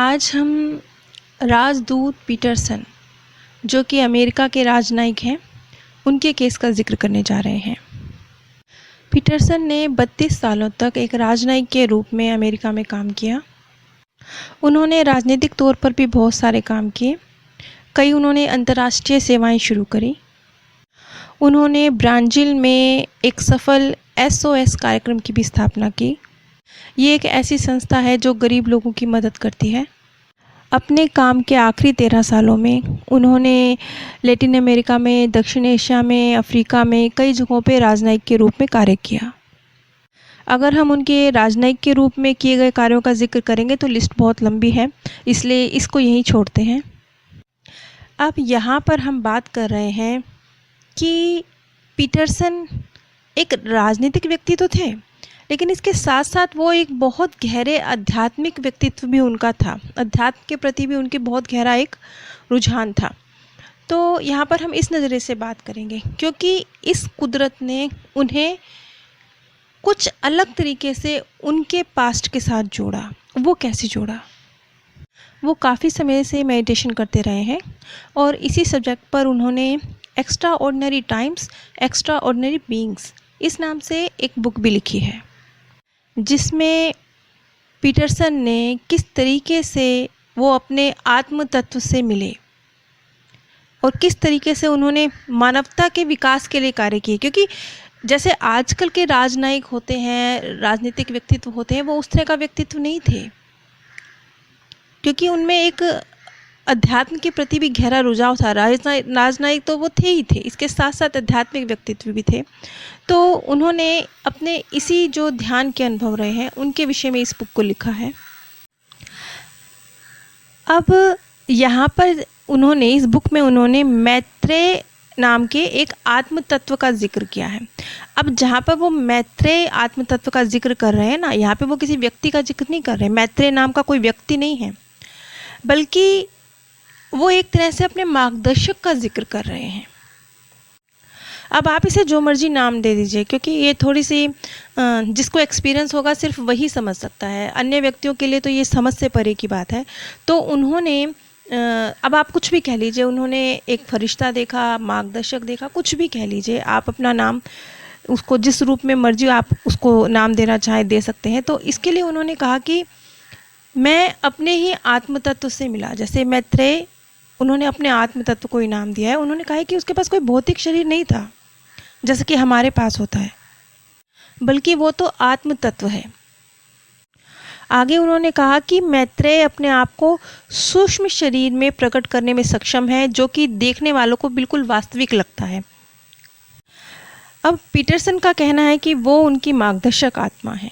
आज हम राजदूत पीटरसन, जो कि अमेरिका के राजनयिक हैं, उनके केस का ज़िक्र करने जा रहे हैं। पीटरसन ने 32 सालों तक एक राजनयिक के रूप में अमेरिका में काम किया। उन्होंने राजनीतिक तौर पर भी बहुत सारे काम किए। कई उन्होंने अंतर्राष्ट्रीय सेवाएं शुरू करी। उन्होंने ब्राज़ील में एक सफल SOS कार्यक्रम की भी स्थापना की। ये एक ऐसी संस्था है जो गरीब लोगों की मदद करती है। अपने काम के आखिरी 13 सालों में उन्होंने लैटिन अमेरिका में, दक्षिण एशिया में, अफ्रीका में कई जगहों पे राजनयिक के रूप में कार्य किया। अगर हम उनके राजनयिक के रूप में किए गए कार्यों का जिक्र करेंगे तो लिस्ट बहुत लंबी है, इसलिए इसको यहीं छोड़ते हैं। अब यहाँ पर हम बात कर रहे हैं कि पीटरसन एक राजनीतिक व्यक्ति तो थे, लेकिन इसके साथ साथ वो एक बहुत गहरे आध्यात्मिक व्यक्तित्व भी उनका था। अध्यात्म के प्रति भी उनके बहुत गहरा एक रुझान था। तो यहाँ पर हम इस नज़रिए से बात करेंगे, क्योंकि इस कुदरत ने उन्हें कुछ अलग तरीके से उनके पास्ट के साथ जोड़ा। वो कैसे जोड़ा? वो काफ़ी समय से मेडिटेशन करते रहे हैं और इसी सब्जेक्ट पर उन्होंने extra ordinary times, extra ordinary beings इस नाम से एक बुक भी लिखी है, जिसमें पीटरसन ने किस तरीके से वो अपने आत्म तत्व से मिले और किस तरीके से उन्होंने मानवता के विकास के लिए कार्य किए। क्योंकि जैसे आजकल के राजनयिक होते हैं, राजनीतिक व्यक्तित्व होते हैं, वो उस तरह का व्यक्तित्व नहीं थे, क्योंकि उनमें एक अध्यात्म के प्रति भी गहरा रुझाव था। राजनयिक तो वो थे ही थे, इसके साथ साथ आध्यात्मिक व्यक्तित्व भी थे। तो उन्होंने अपने इसी जो ध्यान के अनुभव रहे हैं उनके विषय में इस बुक को लिखा है। अब यहाँ पर उन्होंने इस बुक में उन्होंने मैत्रेय नाम के एक आत्म तत्व का जिक्र किया है। अब जहाँ पर वो मैत्रेय आत्म तत्व का जिक्र कर रहे हैं ना, यहाँ पे वो किसी व्यक्ति का जिक्र नहीं कर रहे। मैत्रेय नाम का कोई व्यक्ति नहीं है, बल्कि वो एक तरह से अपने मार्गदर्शक का जिक्र कर रहे हैं। अब आप इसे जो मर्जी नाम दे दीजिए, क्योंकि ये थोड़ी सी जिसको एक्सपीरियंस होगा सिर्फ वही समझ सकता है। अन्य व्यक्तियों के लिए तो ये समझ से परे की बात है। तो उन्होंने अब आप कुछ भी कह लीजिए, उन्होंने एक फरिश्ता देखा, मार्गदर्शक देखा, कुछ भी कह लीजिए, आप अपना नाम उसको जिस रूप में मर्जी आप उसको नाम देना चाहें दे सकते हैं। तो इसके लिए उन्होंने कहा कि मैं अपने ही आत्म तत्व से मिला। जैसे मैत्रेय, उन्होंने अपने आत्म तत्व को इनाम दिया है। उन्होंने कहा है कि उसके पास कोई भौतिक शरीर नहीं था जैसे कि हमारे पास होता है, बल्कि वो तो आत्म तत्व है। आगे उन्होंने कहा कि मैत्रेय अपने आप को सूक्ष्म शरीर में प्रकट करने में सक्षम है, जो कि देखने वालों को बिल्कुल वास्तविक लगता है। अब पीटरसन का कहना है कि वो उनकी मार्गदर्शक आत्मा है।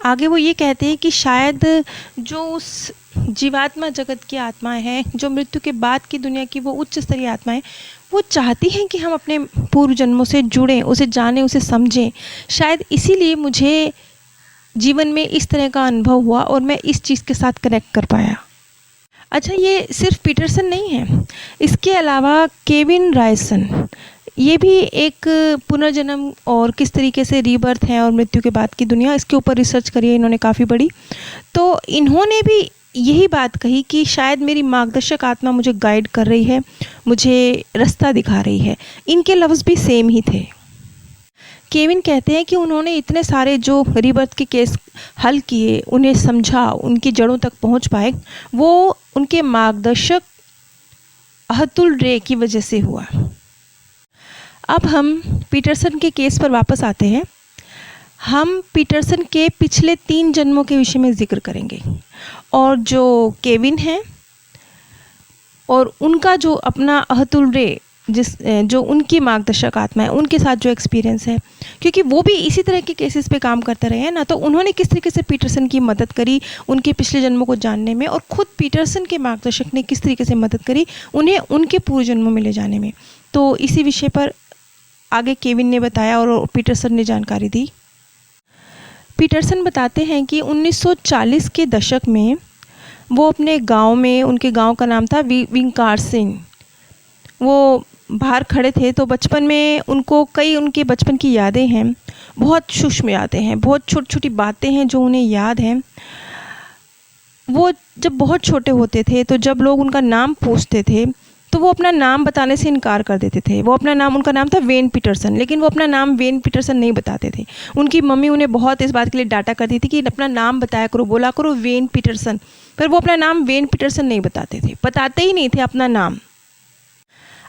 आगे वो ये कहते हैं कि शायद जो उस जीवात्मा जगत की आत्माएं हैं, जो मृत्यु के बाद की दुनिया की वो उच्च स्तरीय आत्माएं, वो चाहती हैं कि हम अपने पूर्व जन्मों से जुड़ें, उसे जानें, उसे समझें। शायद इसीलिए मुझे जीवन में इस तरह का अनुभव हुआ और मैं इस चीज़ के साथ कनेक्ट कर पाया। अच्छा, ये सिर्फ पीटरसन नहीं है, इसके अलावा केविन रायसन, ये भी एक पुनर्जन्म और किस तरीके से रीबर्थ है और मृत्यु के बाद की दुनिया, इसके ऊपर रिसर्च करी है इन्होंने काफ़ी बड़ी। तो इन्होंने भी यही बात कही कि शायद मेरी मार्गदर्शक आत्मा मुझे गाइड कर रही है, मुझे रास्ता दिखा रही है। इनके लफ्ज़ भी सेम ही थे। केविन कहते हैं कि उन्होंने इतने सारे जो रीबर्थ के केस हल किए, उन्हें समझा, उनकी जड़ों तक पहुंच पाए, वो उनके मार्गदर्शक अतुल रे की वजह से हुआ। अब हम पीटरसन के केस पर वापस आते हैं। हम पीटरसन के पिछले 3 जन्मों के विषय में जिक्र करेंगे, और जो केविन है और उनका जो अपना अतुल रे, जो उनकी मार्गदर्शक आत्मा है, उनके साथ जो एक्सपीरियंस है, क्योंकि वो भी इसी तरह के केसेस पे काम करते रहे हैं ना, तो उन्होंने किस तरीके से पीटरसन की मदद करी उनके पिछले जन्मों को जानने में, और ख़ुद पीटरसन के मार्गदर्शक ने किस तरीके से मदद करी उन्हें उनके पूर्व जन्मों में ले जाने में। तो इसी विषय पर आगे केविन ने बताया और पीटरसन ने जानकारी दी। पीटरसन बताते हैं कि 1940 के दशक में वो अपने गांव में, उनके गांव का नाम था विंकारसिन, वो बाहर खड़े थे। तो बचपन में उनको कई उनके बचपन की यादें हैं, बहुत सूक्ष्म यादें हैं, बहुत छोटी छोटी बातें हैं जो उन्हें याद हैं। वो जब बहुत छोटे होते थे तो जब लोग उनका नाम पूछते थे तो वो अपना नाम बताने से इनकार कर देते थे। उनका नाम था वेन पीटरसन, लेकिन वो अपना नाम वेन पीटरसन नहीं बताते थे। उनकी मम्मी उन्हें बहुत इस बात के लिए डांटा करती थी कि अपना नाम बताया करो, बोला करो वेन पीटरसन, पर वो अपना नाम वेन पीटरसन नहीं बताते थे, बताते ही नहीं थे अपना नाम।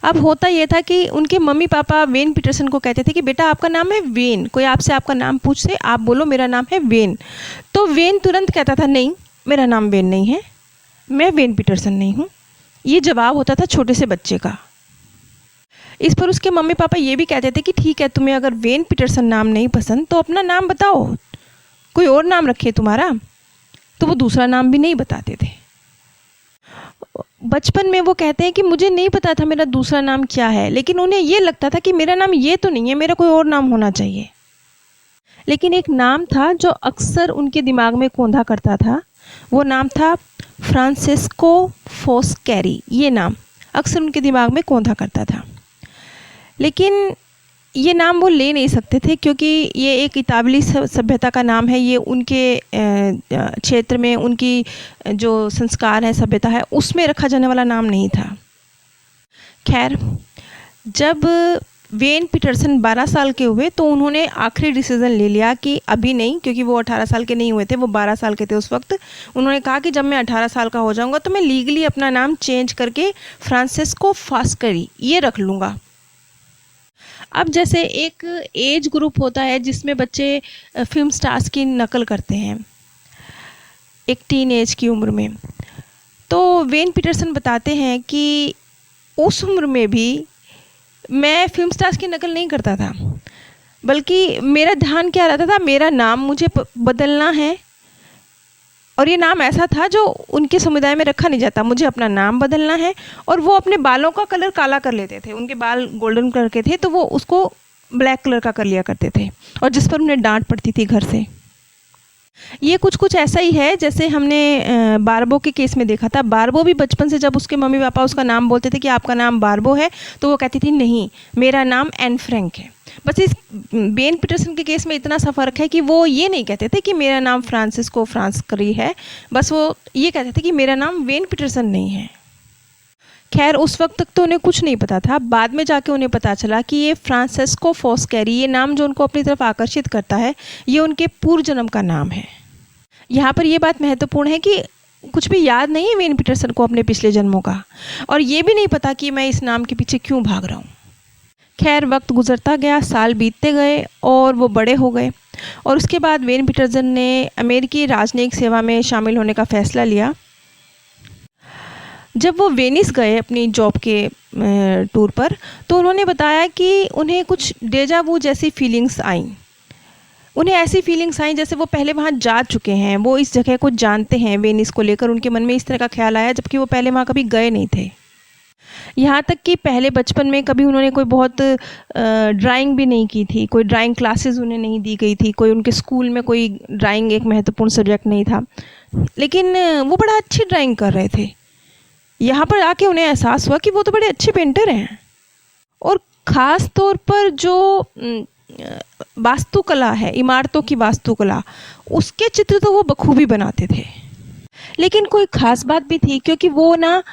अब होता ये था कि उनके मम्मी पापा वेन पीटरसन को कहते थे कि बेटा आपका नाम है वेन, कोई आपसे आपका नाम पूछे आप बोलो मेरा नाम है वेन। तो वेन तुरंत कहता था नहीं मेरा नाम वेन नहीं है, मैं वेन पीटरसन नहीं हूँ। ये जवाब होता था छोटे से बच्चे का। इस पर उसके मम्मी पापा ये भी कहते थे कि ठीक है तुम्हें अगर वेन पीटरसन नाम नहीं पसंद तो अपना नाम बताओ, कोई और नाम रखे तुम्हारा। तो वो दूसरा नाम भी नहीं बताते थे। बचपन में वो कहते हैं कि मुझे नहीं पता था मेरा दूसरा नाम क्या है, लेकिन उन्हें ये लगता था कि मेरा नाम ये तो नहीं है, मेरा कोई और नाम होना चाहिए। लेकिन एक नाम था जो अक्सर उनके दिमाग में कौंधा करता था, वो नाम था फ्रांसिस्को फोस्कैरी। ये नाम अक्सर उनके दिमाग में कौंधा करता था, लेकिन ये नाम वो ले नहीं सकते थे क्योंकि ये एक इतालवी सभ्यता का नाम है। ये उनके क्षेत्र में उनकी जो संस्कार है, सभ्यता है, उसमें रखा जाने वाला नाम नहीं था। खैर, जब वेन पीटरसन 12 साल के हुए तो उन्होंने आखिरी डिसीज़न ले लिया कि अभी नहीं, क्योंकि वो 18 साल के नहीं हुए थे, वो 12 साल के थे उस वक्त। उन्होंने कहा कि जब मैं 18 साल का हो जाऊंगा तो मैं लीगली अपना नाम चेंज करके फ्रांसिस्को फोस्कैरी ये रख लूँगा। अब जैसे एक एज ग्रुप होता है जिसमें बच्चे फिल्म स्टार्स की नकल करते हैं एक टीन एज की उम्र में, तो वेन पीटरसन बताते हैं कि उस उम्र में भी मैं फिल्म स्टार्स की नकल नहीं करता था, बल्कि मेरा ध्यान क्या रहता था, मेरा नाम मुझे बदलना है। और ये नाम ऐसा था जो उनके समुदाय में रखा नहीं जाता, मुझे अपना नाम बदलना है। और वो अपने बालों का कलर काला कर लेते थे, उनके बाल गोल्डन कलर के थे तो वो उसको ब्लैक कलर का कर लिया करते थे, और जिस पर उन्हें डांट पड़ती थी घर से। ये कुछ ऐसा ही है जैसे हमने बारबो के केस में देखा था। बारबो भी बचपन से जब उसके मम्मी पापा उसका नाम बोलते थे कि आपका नाम बारबो है, तो वो कहती थी नहीं मेरा नाम एन फ्रैंक है। बस इस वेन पीटरसन के केस में इतना सा फ़र्क है कि वो ये नहीं कहते थे कि मेरा नाम फ्रांसिस्को फोस्कैरी है, बस वो ये कहते थे कि मेरा नाम वेन पीटरसन नहीं है। खैर, उस वक्त तक तो उन्हें कुछ नहीं पता था। बाद में जाके उन्हें पता चला कि ये फ्रांसिस्को फोस्कैरी, ये नाम जो उनको अपनी तरफ आकर्षित करता है, ये उनके पूर्व जन्म का नाम है। यहाँ पर यह बात महत्वपूर्ण है कि कुछ भी याद नहीं है वेन पीटरसन को अपने पिछले जन्मों का, और ये भी नहीं पता कि मैं इस नाम के पीछे क्यों भाग रहा हूँ। खैर, वक्त गुजरता गया, साल बीतते गए और वो बड़े हो गए, और उसके बाद वेन पीटरसन ने अमेरिकी राजनयिक सेवा में शामिल होने का फ़ैसला लिया। जब वो वेनिस गए अपनी जॉब के टूर पर, तो उन्होंने बताया कि उन्हें कुछ डेजा वू जैसी फीलिंग्स आईं। उन्हें ऐसी फीलिंग्स आई जैसे वो पहले वहाँ जा चुके हैं, वो इस जगह को जानते हैं। वेनिस को लेकर उनके मन में इस तरह का ख्याल आया, जबकि वो पहले वहाँ कभी गए नहीं थे। यहाँ तक कि पहले बचपन में कभी उन्होंने कोई बहुत ड्राइंग भी नहीं की थी, कोई ड्राइंग क्लासेस उन्हें नहीं दी गई थी, कोई उनके स्कूल में कोई ड्राइंग एक महत्वपूर्ण सब्जेक्ट नहीं था, लेकिन वो बड़ा अच्छी ड्राइंग कर रहे थे। यहाँ पर आके उन्हें एहसास हुआ कि वो तो बड़े अच्छे पेंटर हैं, और ख़ास तौर पर जो वास्तुकला है, इमारतों की वास्तुकला, उसके चित्र तो वो बखूबी बनाते थे। लेकिन कोई ख़ास बात भी थी, क्योंकि वो ना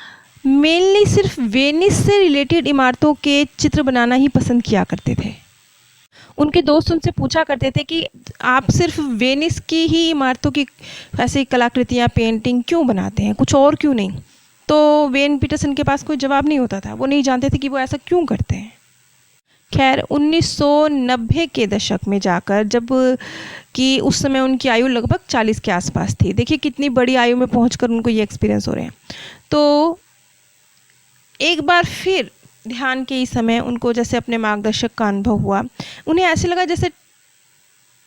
मेनली सिर्फ वेनिस से रिलेटेड इमारतों के चित्र बनाना ही पसंद किया करते थे। उनके दोस्त उनसे पूछा करते थे कि आप सिर्फ वेनिस की ही इमारतों की ऐसी कलाकृतियाँ, पेंटिंग क्यों बनाते हैं, कुछ और क्यों नहीं? तो वेन पीटरसन के पास कोई जवाब नहीं होता था, वो नहीं जानते थे कि वो ऐसा क्यों करते हैं। खैर, 1990 के दशक में जाकर, जब कि उस समय उनकी आयु लगभग 40 के आसपास थी, देखिए कितनी बड़ी आयु में पहुंचकर उनको ये एक्सपीरियंस हो रहे हैं, तो एक बार फिर ध्यान के इस समय उनको जैसे अपने मार्गदर्शक का अनुभव हुआ। उन्हें ऐसे लगा जैसे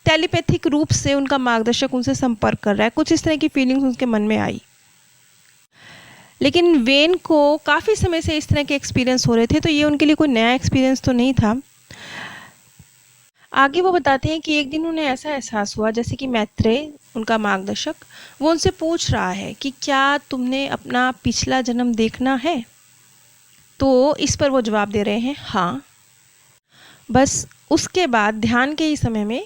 टेलीपैथिक रूप से उनका मार्गदर्शक उनसे संपर्क कर रहा है, कुछ इस तरह की फीलिंग्स उनके मन में आई। लेकिन वेन को काफ़ी समय से इस तरह के एक्सपीरियंस हो रहे थे, तो ये उनके लिए कोई नया एक्सपीरियंस तो नहीं था। आगे वो बताते हैं कि एक दिन उन्हें ऐसा एहसास हुआ जैसे कि मैत्रेय, उनका मार्गदर्शक, वो उनसे पूछ रहा है कि क्या तुमने अपना पिछला जन्म देखना है? तो इस पर वो जवाब दे रहे हैं हाँ। बस उसके बाद ध्यान के ही समय में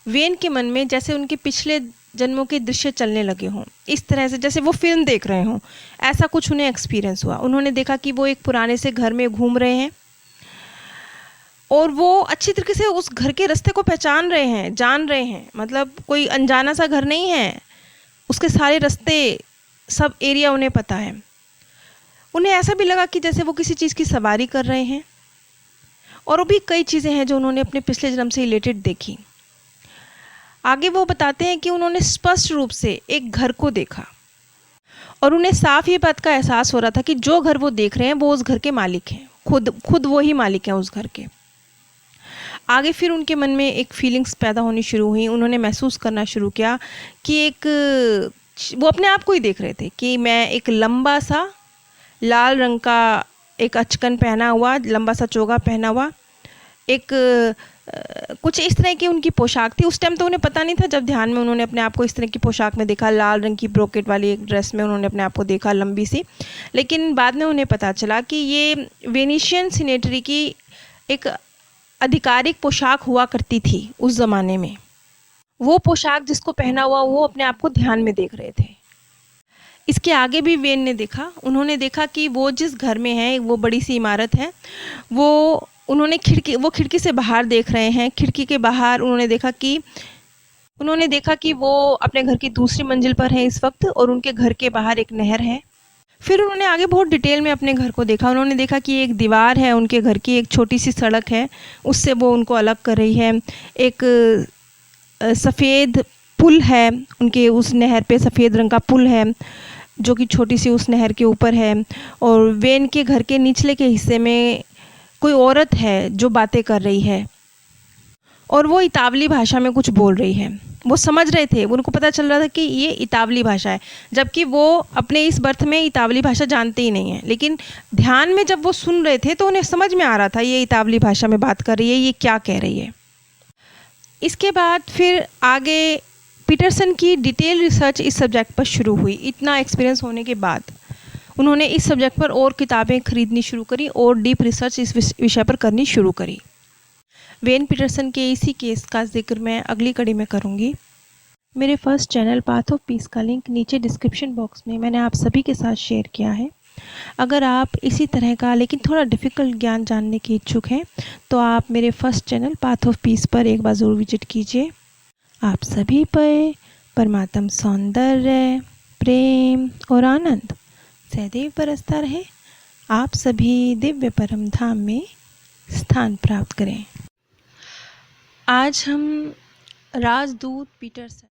वेन के मन में जैसे उनके पिछले जन्मों के दृश्य चलने लगे हों, इस तरह से जैसे वो फिल्म देख रहे हों, ऐसा कुछ उन्हें एक्सपीरियंस हुआ। उन्होंने देखा कि वो एक पुराने से घर में घूम रहे हैं और वो अच्छी तरीके से उस घर के रास्ते को पहचान रहे हैं, जान रहे हैं, मतलब कोई अनजाना सा घर नहीं है, उसके सारे रास्ते, सब एरिया उन्हें पता है। उन्हें ऐसा भी लगा कि जैसे वो किसी चीज़ की सवारी कर रहे हैं, और भी कई चीज़ें हैं जो उन्होंने अपने पिछले जन्म से रिलेटेड देखी। आगे वो बताते हैं कि उन्होंने स्पष्ट रूप से एक घर को देखा और उन्हें साफ ये बात का एहसास हो रहा था कि जो घर वो देख रहे हैं वो उस घर के मालिक हैं, खुद वो ही मालिक हैं उस घर के। आगे फिर उनके मन में एक फीलिंग्स पैदा होनी शुरू हुई। उन्होंने महसूस करना शुरू किया कि वो अपने आप को ही देख रहे थे कि मैं एक लंबा सा लाल रंग का एक अचकन पहना हुआ, लंबा सा चोगा पहना हुआ, एक कुछ इस तरह की उनकी पोशाक थी। उस टाइम तो उन्हें पता नहीं था, जब ध्यान में उन्होंने अपने आप को इस तरह की पोशाक में देखा, लाल रंग की ब्रोकेट वाली एक ड्रेस में उन्होंने अपने आप को देखा, लंबी सी। लेकिन बाद में उन्हें पता चला कि ये वेनिशियन सिनेटरी की एक आधिकारिक पोशाक हुआ करती थी उस ज़माने में। वो पोशाक जिसको पहना हुआ वो अपने आप को ध्यान में देख रहे थे। इसके आगे भी वेन ने देखा, उन्होंने देखा कि वो जिस घर में है, वो बड़ी सी इमारत है, वो खिड़की से बाहर देख रहे हैं। खिड़की के बाहर उन्होंने देखा कि वो अपने घर की दूसरी मंजिल पर है इस वक्त, और उनके घर के बाहर एक नहर है। फिर उन्होंने आगे बहुत डिटेल में अपने घर को देखा। उन्होंने देखा कि एक दीवार है उनके घर की, एक छोटी सी सड़क है, उससे वो उनको अलग कर रही है। एक सफ़ेद पुल है, उनके उस नहर पे सफ़ेद रंग का पुल है जो कि छोटी सी उस नहर के ऊपर है। और वेन के घर के निचले के हिस्से में कोई औरत है जो बातें कर रही है और वो इतावली भाषा में कुछ बोल रही है। वो समझ रहे थे, उनको पता चल रहा था कि ये इतावली भाषा है, जबकि वो अपने इस बर्थ में इतावली भाषा जानते ही नहीं है। लेकिन ध्यान में जब वो सुन रहे थे तो उन्हें समझ में आ रहा था ये इतावली भाषा में बात कर रही है, ये क्या कह रही है। इसके बाद फिर आगे पीटरसन की डिटेल रिसर्च इस सब्जेक्ट पर शुरू हुई। इतना एक्सपीरियंस होने के बाद उन्होंने इस सब्जेक्ट पर और किताबें खरीदनी शुरू करी और डीप रिसर्च इस विषय पर करनी शुरू करी। वेन पीटरसन के इसी केस का जिक्र मैं अगली कड़ी में करूँगी। मेरे first channel path of peace का लिंक नीचे डिस्क्रिप्शन बॉक्स में मैंने आप सभी के साथ शेयर किया है। अगर आप इसी तरह का लेकिन थोड़ा डिफ़िकल्ट ज्ञान जानने के इच्छुक हैं तो आप मेरे first channel path of peace पर एक बार ज़रूर विजिट कीजिए। आप सभी पर परमात्म सौंदर्य, प्रेम और आनंद सदैव बरसता रहे। आप सभी दिव्य परम धाम में स्थान प्राप्त करें। आज हम राजदूत पीटरसन